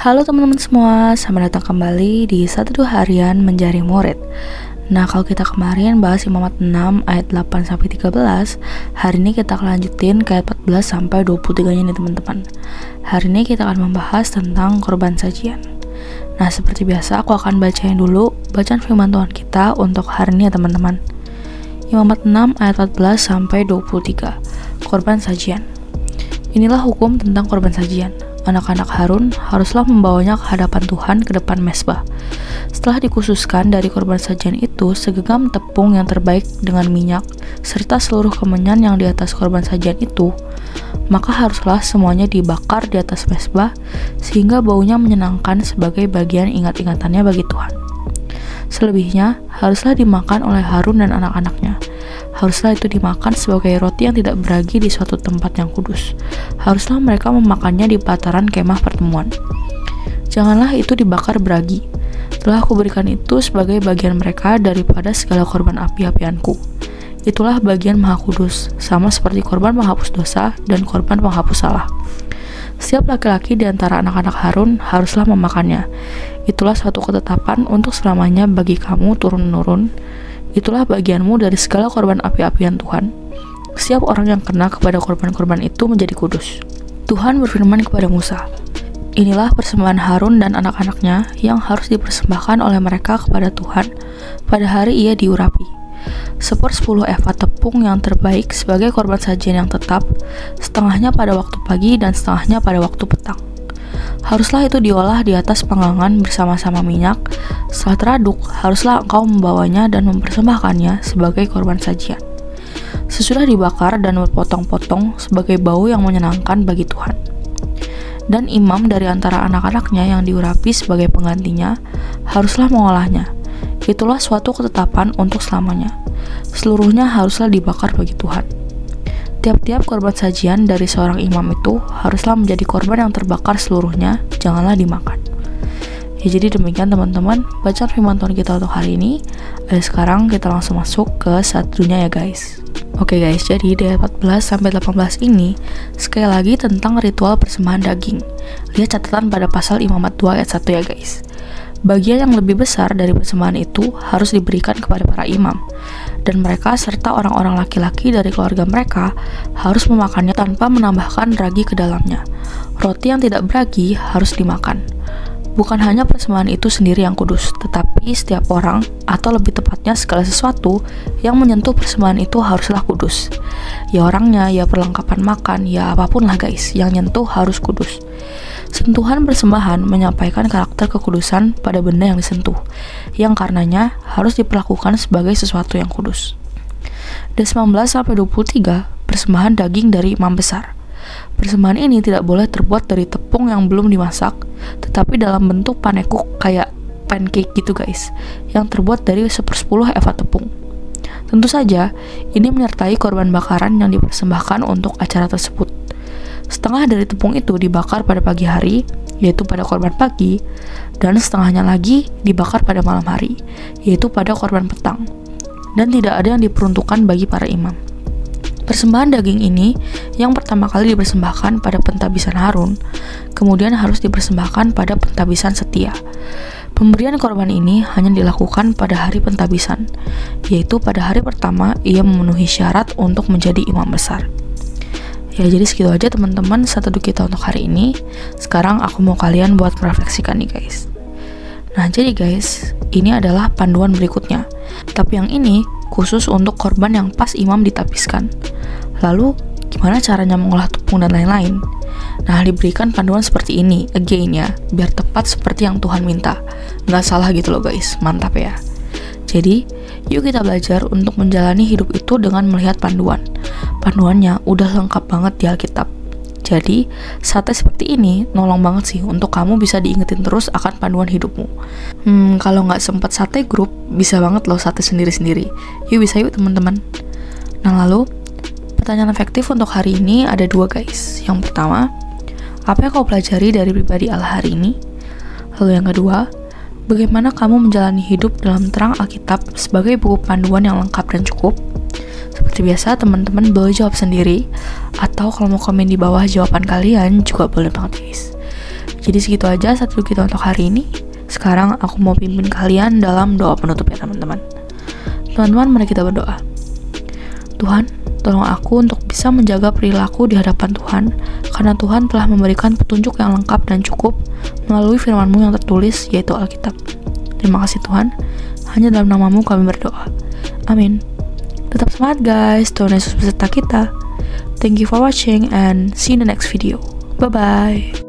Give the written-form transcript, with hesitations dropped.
Halo teman-teman semua, selamat datang kembali di 1-2 harian menjadi murid. Nah, kalau kita kemarin bahas Imamat 6 ayat 8-13, hari ini kita akan lanjutin ke ayat 14-23 nih teman-teman. Hari ini kita akan membahas tentang korban sajian. Nah, seperti biasa aku akan bacain dulu bacaan firman Tuhan kita untuk hari ini ya teman-teman. Imamat 6 ayat 14-23, korban sajian. Inilah hukum tentang korban sajian. Anak-anak Harun haruslah membawanya ke hadapan Tuhan ke depan mezbah. Setelah dikhususkan dari korban sajian itu segenggam tepung yang terbaik dengan minyak, serta seluruh kemenyan yang di atas korban sajian itu, maka haruslah semuanya dibakar di atas mezbah, sehingga baunya menyenangkan sebagai bagian ingat-ingatannya bagi Tuhan. Selebihnya, haruslah dimakan oleh Harun dan anak-anaknya. Haruslah itu dimakan sebagai roti yang tidak beragi di suatu tempat yang kudus. Haruslah mereka memakannya di pelataran kemah pertemuan. Janganlah itu dibakar beragi. Telah aku berikan itu sebagai bagian mereka daripada segala korban api-apianku. Itulah bagian maha kudus, sama seperti korban penghapus dosa dan korban penghapus salah. Setiap laki-laki di antara anak-anak Harun haruslah memakannya. Itulah suatu ketetapan untuk selamanya bagi kamu turun-menurun. Itulah bagianmu dari segala korban api-apian Tuhan. Setiap orang yang kena kepada korban-korban itu menjadi kudus. Tuhan berfirman kepada Musa, inilah persembahan Harun dan anak-anaknya yang harus dipersembahkan oleh mereka kepada Tuhan pada hari ia diurapi. 10 eva tepung yang terbaik sebagai korban sajian yang tetap, setengahnya pada waktu pagi dan setengahnya pada waktu petang. Haruslah itu diolah di atas panggangan bersama-sama minyak. Setelah teraduk, haruslah engkau membawanya dan mempersembahkannya sebagai korban sajian. Sesudah dibakar dan berpotong-potong sebagai bau yang menyenangkan bagi Tuhan. Dan imam dari antara anak-anaknya yang diurapi sebagai penggantinya, haruslah mengolahnya. Itulah suatu ketetapan untuk selamanya. Seluruhnya haruslah dibakar bagi Tuhan. Tiap-tiap korban sajian dari seorang imam itu haruslah menjadi korban yang terbakar seluruhnya, janganlah dimakan. Ya, jadi demikian teman-teman bacaan firman Tuhan kita untuk hari ini. Sekarang kita langsung masuk ke satunya ya guys. Oke guys, jadi di ayat 14-18 ini sekali lagi tentang ritual persembahan daging. Lihat catatan pada pasal Imamat 2 ayat 1 ya guys. Bagian yang lebih besar dari persembahan itu harus diberikan kepada para imam, dan mereka serta orang-orang laki-laki dari keluarga mereka harus memakannya tanpa menambahkan ragi ke dalamnya. Roti yang tidak beragi harus dimakan. Bukan hanya persembahan itu sendiri yang kudus, tetapi setiap orang, atau lebih tepatnya segala sesuatu yang menyentuh persembahan itu haruslah kudus. Ya orangnya, ya perlengkapan makan, ya apapun lah guys, yang nyentuh harus kudus. Sentuhan persembahan menyampaikan karakter kekudusan pada benda yang disentuh, yang karenanya harus diperlakukan sebagai sesuatu yang kudus. Dan 19-23, persembahan daging dari imam besar. Persembahan ini tidak boleh terbuat dari tepung yang belum dimasak, tetapi dalam bentuk panekuk kayak pancake gitu guys, yang terbuat dari 10 eva tepung. Tentu saja, ini menyertai korban bakaran yang dipersembahkan untuk acara tersebut. Setengah dari tepung itu dibakar pada pagi hari, yaitu pada korban pagi, dan setengahnya lagi dibakar pada malam hari, yaitu pada korban petang, dan tidak ada yang diperuntukkan bagi para imam. Persembahan daging ini yang pertama kali dipersembahkan pada pentabisan Harun, kemudian harus dipersembahkan pada pentabisan setia. Pemberian korban ini hanya dilakukan pada hari pentabisan, yaitu pada hari pertama ia memenuhi syarat untuk menjadi imam besar. Ya, jadi segitu aja teman-teman satu kita untuk hari ini. Sekarang aku mau kalian buat merefleksikan nih guys. Nah, jadi guys, ini adalah panduan berikutnya. Tapi yang ini khusus untuk korban yang pas imam ditapiskan. Lalu, gimana caranya mengolah tepung dan lain-lain? Nah, diberikan panduan seperti ini, again ya, biar tepat seperti yang Tuhan minta. Nggak salah gitu loh guys, mantap ya. Jadi, yuk kita belajar untuk menjalani hidup itu dengan melihat panduan. Panduannya udah lengkap banget di Alkitab. Jadi, sate seperti ini nolong banget sih untuk kamu bisa diingetin terus akan panduan hidupmu. Kalau nggak sempat sate grup, bisa banget loh sate sendiri-sendiri. Yuk bisa yuk teman-teman. Nah lalu, pertanyaan efektif untuk hari ini ada 2 guys. Yang pertama, apa yang kau pelajari dari pribadi Allah hari ini? Lalu yang kedua, bagaimana kamu menjalani hidup dalam terang Alkitab sebagai buku panduan yang lengkap dan cukup? Seperti biasa, teman-teman boleh jawab sendiri, atau kalau mau komen di bawah jawaban kalian juga boleh banget guys. Jadi segitu aja satu kita untuk hari ini. Sekarang aku mau pimpin kalian dalam doa penutup ya teman-teman. Teman-teman, mari kita berdoa. Tuhan, tolong aku untuk bisa menjaga perilaku di hadapan Tuhan, karena Tuhan telah memberikan petunjuk yang lengkap dan cukup melalui firman-Mu yang tertulis, yaitu Alkitab. Terima kasih Tuhan, hanya dalam nama-Mu kami berdoa. Amin. Tetap semangat guys, Tuhan Yesus beserta kita. Thank you for watching and see you in the next video. Bye-bye.